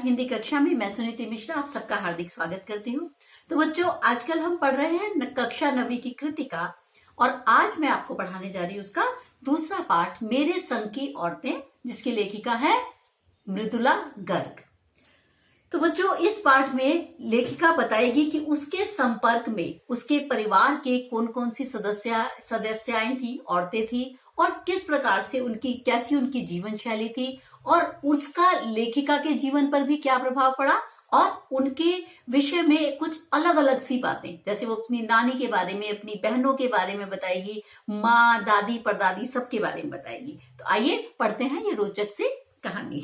हिंदी कक्षा में मैं सुनीति मिश्रा आप सबका हार्दिक स्वागत करती हूँ। तो बच्चों, आजकल हम पढ़ रहे हैं कक्षा 9वीं की कृतिका और आज मैं आपको पढ़ाने जा रही हूँ उसका दूसरा पाठ, मेरे संग की औरतें, जिसकी लेखिका है मृदुला गर्ग। तो बच्चों, इस पाठ में लेखिका बताएगी कि उसके संपर्क में उसके परिवार के कौन कौन सी सदस्याएं थी, औरतें थी, और किस प्रकार से कैसी उनकी जीवन शैली थी और उसका लेखिका के जीवन पर भी क्या प्रभाव पड़ा, और उनके विषय में कुछ अलग अलग सी बातें, जैसे वो अपनी नानी के बारे में, अपनी बहनों के बारे में बताएगी, माँ, दादी, परदादी, सबके बारे में बताएगी। तो आइए पढ़ते हैं ये रोचक सी कहानी।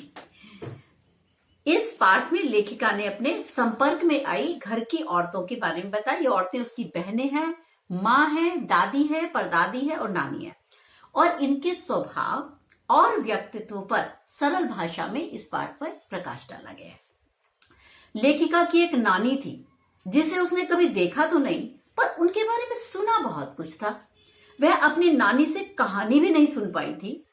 इस पाठ में लेखिका ने अपने संपर्क में आई घर की औरतों के बारे में बताया। ये औरतें उसकी बहनें हैं, माँ है, दादी है, परदादी है और नानी है, और इनके स्वभाव और व्यक्तित्व पर सरल भाषा में इस पाठ पर प्रकाश डाला गया है। लेखिका की एक नानी थी जिसे उसने कभी देखा तो नहीं, पर उनके बारे में सुना बहुत कुछ था। वह अपनी नानी से कहानी भी नहीं सुन पाई थी।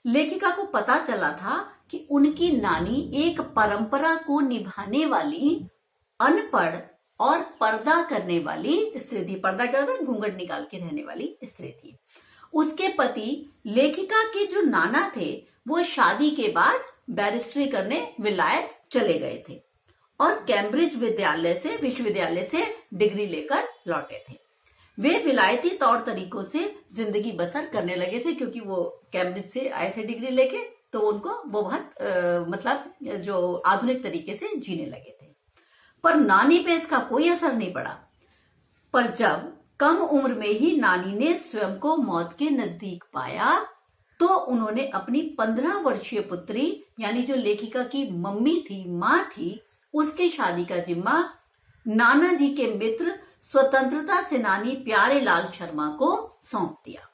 लेखिका को पता चला था कि उनकी नानी एक परंपरा को निभाने वाली, अनपढ़ और पर्दा करने वाली स्त्री थी। पर्दा क्या होता है? घूंघट निकाल के रहने वाली स्त्री थी। उसके पति लेखिका के जो नाना थे वो शादी के बाद बैरिस्ट्री करने विलायत चले गए थे और कैम्ब्रिज विश्वविद्यालय से डिग्री लेकर लौटे थे। वे विलायती तौर तरीकों से जिंदगी बसर करने लगे थे, क्योंकि वो कैम्ब्रिज से आए थे डिग्री लेके, तो उनको वो बहुत जो आधुनिक तरीके से जीने लगे थे। पर नानी पे इसका कोई असर नहीं पड़ा। पर जब कम उम्र में ही नानी ने स्वयं को मौत के नजदीक पाया, तो उन्होंने अपनी 15 वर्षीय पुत्री, यानी जो लेखिका की मम्मी थी, माँ थी, उसकी शादी का जिम्मा नाना जी के मित्र स्वतंत्रता सेनानी प्यारे लाल शर्मा को सौंप दिया।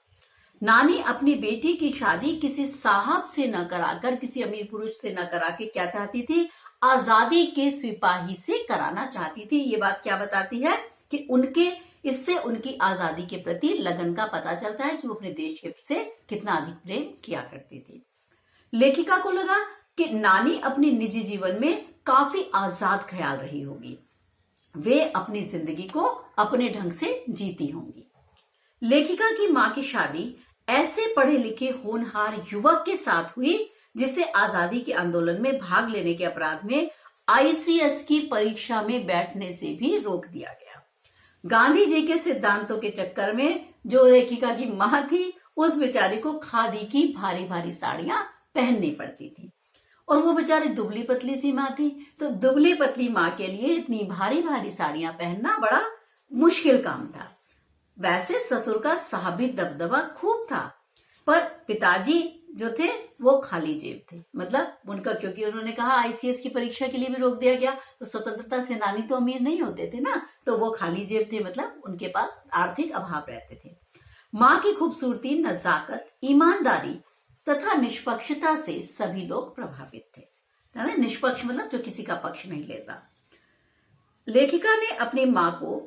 नानी अपनी बेटी की शादी किसी साहब से न कराकर, किसी अमीर पुरुष से न करा के क्या चाहती थी? आजादी के सिपाही से कराना चाहती थी। ये बात क्या बताती है कि इससे उनकी आजादी के प्रति लगन का पता चलता है कि वो अपने देश के से कितना अधिक प्रेम किया करती थी। लेखिका को लगा कि नानी अपनी निजी जीवन में काफी आजाद ख्याल रही होगी, वे अपनी जिंदगी को अपने ढंग से जीती होंगी। लेखिका की मां की शादी ऐसे पढ़े लिखे होनहार युवक के साथ हुई जिसे आजादी के आंदोलन में भाग लेने के अपराध में आईसीएस की परीक्षा में बैठने से भी रोक दिया गया। गांधी जी के सिद्धांतों के चक्कर में जो लेखिका की मां थी, उस बेचारी को खादी की भारी भारी साड़ियां पहननी पड़ती थी, और वो बेचारी दुबली पतली सी माँ थी। तो दुबली पतली माँ के लिए इतनी भारी भारी साड़ियां पहनना बड़ा मुश्किल काम था। वैसे ससुर का साहबी दबदबा खूब था, पर पिताजी जो थे वो खाली जेब थे। मतलब उनका, क्योंकि उन्होंने कहा आईसीएस की परीक्षा के लिए भी रोक दिया गया, तो स्वतंत्रता सेनानी तो अमीर नहीं होते थे ना, तो वो खाली जेब थे, मतलब उनके पास आर्थिक अभाव रहते थे। माँ की खूबसूरती, नजाकत, ईमानदारी तथा निष्पक्षता से सभी लोग प्रभावित थे। निष्पक्ष मतलब जो किसी का पक्ष नहीं लेता। लेखिका ने अपनी माँ को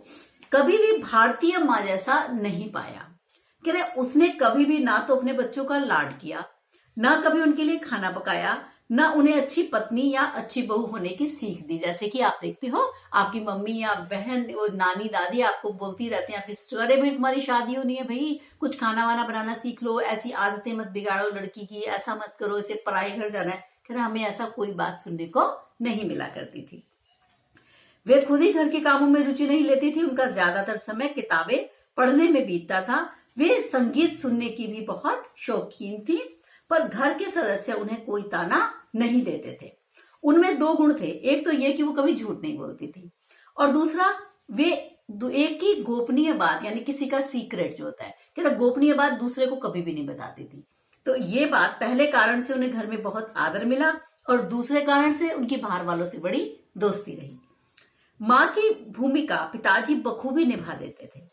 कभी भी भारतीय माँ जैसा नहीं पाया। कह रहे उसने कभी भी ना तो अपने बच्चों का लाड किया, ना कभी उनके लिए खाना पकाया, ना उन्हें अच्छी पत्नी या अच्छी बहू होने की सीख दी। जैसे कि आप देखते हो आपकी मम्मी या बहन, वो नानी, दादी आपको बोलती रहती हैं, आपकी अरे भाई तुम्हारी शादी होनी है भाई, कुछ खाना वाना बनाना सीख लो, ऐसी आदतें मत बिगाड़ो लड़की की, ऐसा मत करो, इसे पराए घर जाना है। कह रहे हमें ऐसा कोई बात सुनने को नहीं मिला करती थी। वे खुद ही घर के कामों में रुचि नहीं लेती थी। उनका ज्यादातर समय किताबें पढ़ने में बीतता था। वे संगीत सुनने की भी बहुत शौकीन थी, पर घर के सदस्य उन्हें कोई ताना नहीं देते थे। उनमें 2 गुण थे, एक तो ये कि वो कभी झूठ नहीं बोलती थी, और दूसरा वे एक ही गोपनीय बात, यानी किसी का सीक्रेट जो होता है, कि गोपनीय बात दूसरे को कभी भी नहीं बताती थी। तो ये बात, पहले कारण से उन्हें घर में बहुत आदर मिला, और दूसरे कारण से उनकी बाहर वालों से बड़ी दोस्ती रही। माँ की भूमिका पिताजी बखूबी निभा देते थे।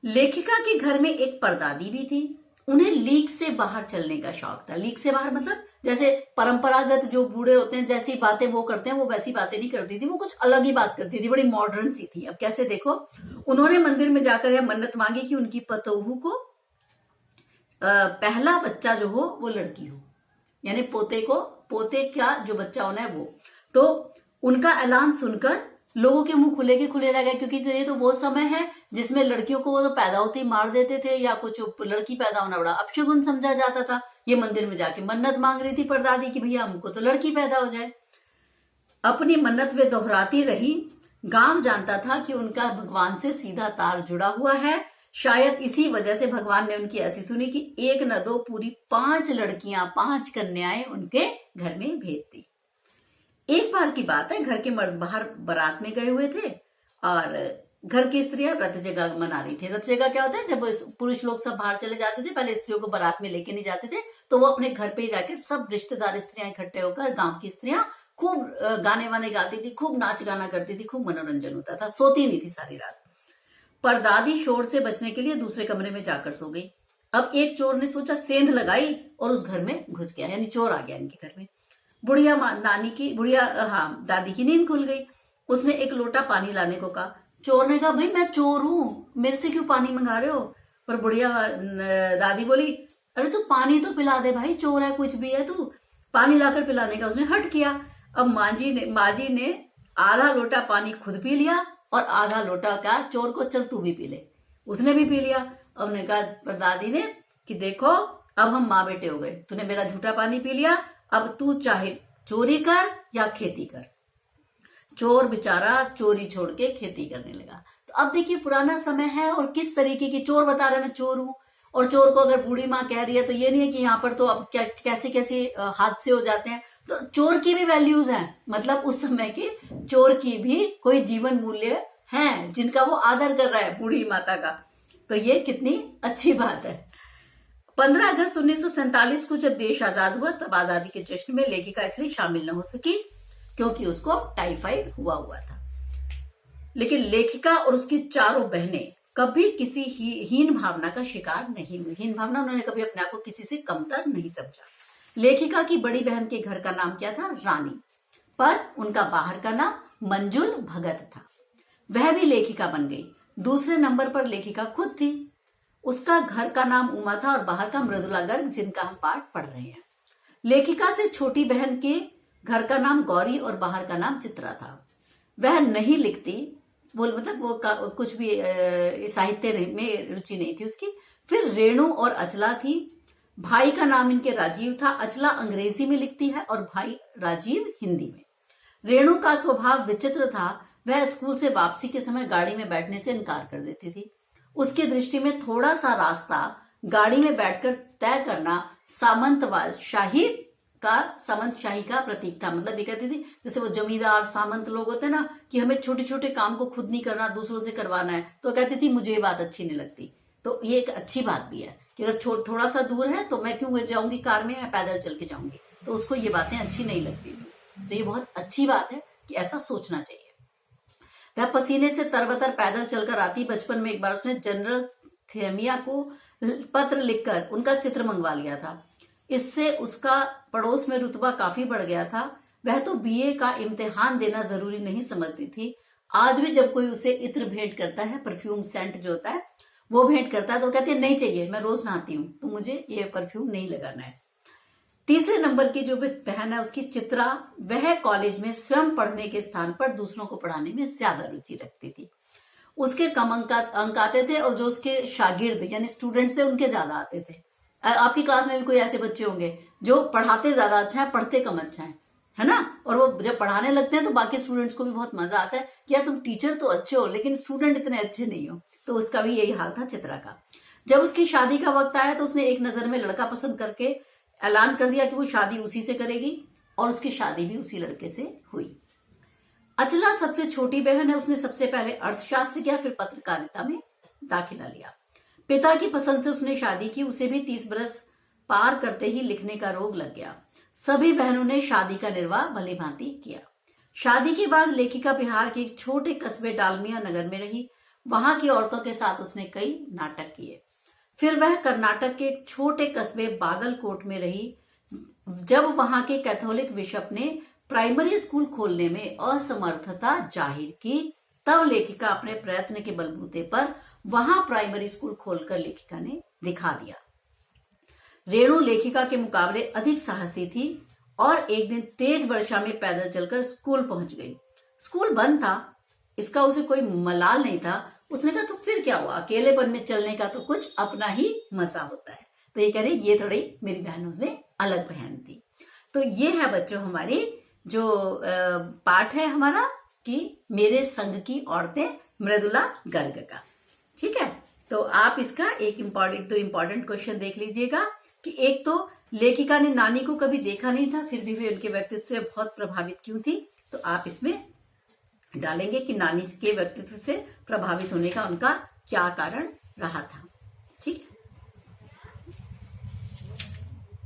लेखिका के घर में एक परदादी भी थी। उन्हें लीक से बाहर चलने का शौक था। लीक से बाहर मतलब जैसे परंपरागत जो बूढ़े होते हैं जैसी बातें वो करते हैं, वो वैसी बातें नहीं करती थी, वो कुछ अलग ही बात करती थी, बड़ी मॉडर्न सी थी। अब कैसे देखो, उन्होंने मंदिर में जाकर यह मन्नत मांगी कि उनकी पतोहू को पहला बच्चा जो हो वो लड़की हो, यानी पोते का जो बच्चा होना है वो। तो उनका ऐलान सुनकर लोगों के मुंह खुले के खुले रह गए, क्योंकि ये तो वो समय है जिसमें लड़कियों को वो तो पैदा होते ही मार देते थे, या कुछ लड़की पैदा होना बड़ा अपशगुन समझा जाता था। ये मंदिर में जाके मन्नत मांग रही थी परदादी कि भैया हमको तो लड़की पैदा हो जाए। अपनी मन्नत वे दोहराती रही। गांव जानता था कि उनका भगवान से सीधा तार जुड़ा हुआ है। शायद इसी वजह से भगवान ने उनकी ऐसी सुनी कि एक न दो पूरी 5 लड़कियां, 5 कन्याएं उनके घर में भेज दी। एक बार की बात है, घर के मर्द बाहर बारात में गए हुए थे और घर की स्त्रियां रथ जगह मना रही थी। रथ जगह क्या होता है, जब पुरुष लोग सब बाहर चले जाते थे, पहले स्त्रियों को बारात में लेके नहीं जाते थे, तो वो अपने घर पे ही जाकर सब रिश्तेदार स्त्रियां इकट्ठे होकर, गांव की स्त्रियां खूब गाने वाने गाती थी, खूब नाच गाना करती थी, खूब मनोरंजन होता था, सोती नहीं थी सारी रात। परदादी शोर से बचने के लिए दूसरे कमरे में जाकर सो गई। अब एक चोर ने सोचा, सेंध लगाई और उस घर में घुस गया, यानी चोर आ गया इनके घर में। दादी की नींद खुल गई। उसने एक लोटा पानी लाने को कहा। चोर ने कहा, भाई मैं चोर हूं, मेरे से क्यों पानी मंगा रहे हो? पर बुढ़िया दादी बोली, अरे तू पानी तो पिला दे भाई, चोर है कुछ भी है तू। पानी लाकर पिलाने का उसने हट किया। अब माजी ने आधा लोटा पानी खुद पी लिया और आधा लोटा का चोर को, चल तू भी पी ले। उसने भी पी लिया। अब ने कहा परदादी ने कि देखो अब हम माँ बेटे हो गए, तूने मेरा झूठा पानी पी लिया, अब तू चाहे चोरी कर या खेती कर। चोर बेचारा चोरी छोड़ के खेती करने लगा। तो अब देखिए पुराना समय है और किस तरीके की, चोर बता रहे मैं चोर हूं, और चोर को अगर बूढ़ी माँ कह रही है तो ये नहीं है कि यहाँ पर तो अब कैसे कैसे हादसे हो जाते हैं। तो चोर की भी वैल्यूज हैं, मतलब उस समय के चोर की भी कोई जीवन मूल्य हैं जिनका वो आदर कर रहा है बूढ़ी माता का। तो ये कितनी अच्छी बात है। 15 अगस्त 1947 को जब देश आजाद हुआ, तब आजादी के जश्न में लेखिका इसलिए शामिल न हो सकी क्योंकि उसको टाइफाइड हुआ था। लेकिन लेखिका और उसकी चारों बहनें कभी किसी हीन भावना का शिकार नहीं हुई। हीन भावना, उन्होंने कभी अपने आप को किसी से कमतर नहीं समझा। लेखिका की बड़ी बहन के घर का नाम क्या था? रानी, पर उनका बाहर का नाम मंजुल भगत था। वह भी लेखिका बन गई। दूसरे नंबर पर लेखिका खुद थी। उसका घर का नाम उमा था और बाहर का मृदुला गर्ग, जिनका हम पाठ पढ़ रहे हैं। लेखिका से छोटी बहन के घर का नाम गौरी और बाहर का नाम चित्रा था। वह नहीं लिखती, मतलब वो कुछ भी साहित्य में रुचि नहीं थी उसकी। फिर रेणु और अचला थी। भाई का नाम इनके राजीव था। अचला अंग्रेजी में लिखती है और भाई राजीव हिंदी में। रेणु का स्वभाव विचित्र था। वह स्कूल से वापसी के समय गाड़ी में बैठने से इनकार कर देती थी। उसकी दृष्टि में थोड़ा सा रास्ता गाड़ी में बैठकर तय करना सामंत शाही का प्रतीक था। मतलब ये कहती थी, जैसे वो जमींदार सामंत लोग होते हैं ना, कि हमें छोटे छोटे काम को खुद नहीं करना, दूसरों से करवाना है, तो कहती थी मुझे ये बात अच्छी नहीं लगती। तो ये एक अच्छी बात भी है कि अगर थोड़ा सा दूर है तो मैं क्यों जाऊंगी कार में, मैं पैदल चल के जाऊंगी। तो उसको ये बातें अच्छी नहीं लगती थी। तो ये बहुत अच्छी बात है कि ऐसा सोचना चाहिए। वह पसीने से तरबतर पैदल चलकर आती। बचपन में एक बार उसने जनरल थेमिया को पत्र लिखकर उनका चित्र मंगवा लिया था। इससे उसका पड़ोस में रुतबा काफी बढ़ गया था। वह तो बीए का इम्तिहान देना जरूरी नहीं समझती थी। आज भी जब कोई उसे इत्र भेंट करता है, परफ्यूम सेंट जो होता है वो भेंट करता है, तो कहती है नहीं चाहिए, मैं रोज नहाती हूँ, तो मुझे ये परफ्यूम नहीं लगाना है। तीसरे नंबर की जो बहन है उसकी चित्रा, वह कॉलेज में स्वयं पढ़ने के स्थान पर दूसरों को पढ़ाने में ज्यादा रुचि रखती थी। उसके कम अंक आते थे और जो उसके शागिर्द यानी स्टूडेंट्स थे उनके ज्यादा आते थे। आपकी क्लास में भी कोई ऐसे बच्चे होंगे जो पढ़ाते ज्यादा अच्छा है, पढ़ते कम अच्छा है ना? और वो जब पढ़ाने लगते हैं तो बाकी स्टूडेंट्स को भी बहुत मजा आता है कि यार तुम टीचर तो अच्छे हो लेकिन स्टूडेंट इतने अच्छे नहीं हो। तो उसका भी यही हाल था चित्रा का। जब उसकी शादी का वक्त आया तो उसने एक नजर में लड़का पसंद करके ऐलान कर दिया कि वो शादी उसी से करेगी, और उसकी शादी भी उसी लड़के से हुई। अचला सबसे छोटी बहन है। उसने सबसे पहले अर्थशास्त्र किया, फिर पत्रकारिता में दाखिला लिया। पिता की पसंद से उसने शादी की। उसे भी 30 बरस पार करते ही लिखने का रोग लग गया। सभी बहनों ने शादी का निर्वाह भली भांति किया। शादी के बाद लेखिका बिहार के एक छोटे कस्बे डालमिया नगर में रही। वहां की औरतों के साथ उसने कई नाटक किए। फिर वह कर्नाटक के एक छोटे कस्बे बागलकोट में रही। जब वहां के कैथोलिक बिशप ने प्राइमरी स्कूल खोलने में असमर्थता जाहिर की, तब लेखिका अपने प्रयत्न के बलबूते पर वहां प्राइमरी स्कूल खोलकर लेखिका ने दिखा दिया। रेणु लेखिका के मुकाबले अधिक साहसी थी और एक दिन तेज वर्षा में पैदल चलकर स्कूल पहुंच गई। स्कूल बंद था, इसका उसे कोई मलाल नहीं था। उसने कहा तो फिर क्या हुआ, अकेलेपन में चलने का तो कुछ अपना ही मजा होता है। तो ये कह रही ये थोड़ी मेरी बहनों में अलग बहन थी। तो ये है बच्चों हमारी जो पाठ है हमारा कि मेरे संग की औरतें, मृदुला गर्ग का। ठीक है, तो आप इसका एक दो इम्पोर्टेंट क्वेश्चन देख लीजिएगा कि एक तो लेखिका ने नानी को कभी देखा नहीं था, फिर भी वे उनके व्यक्तित्व से बहुत प्रभावित क्यों थी। तो आप इसमें डालेंगे कि नानी के व्यक्तित्व से प्रभावित होने का उनका क्या कारण रहा था। ठीक है,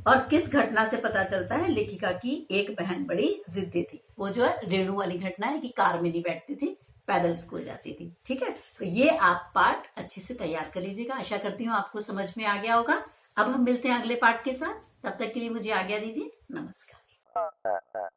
और किस घटना से पता चलता है लेखिका की एक बहन बड़ी जिद्दी थी। वो जो है रेणु वाली घटना है कि कार में नहीं बैठती थी, पैदल स्कूल जाती थी। ठीक है, तो ये आप पाठ अच्छे से तैयार कर लीजिएगा। आशा करती हूँ आपको समझ में आ गया होगा। अब हम मिलते हैं अगले पाठ के साथ, तब तक के लिए मुझे आज्ञा दीजिए। नमस्कार।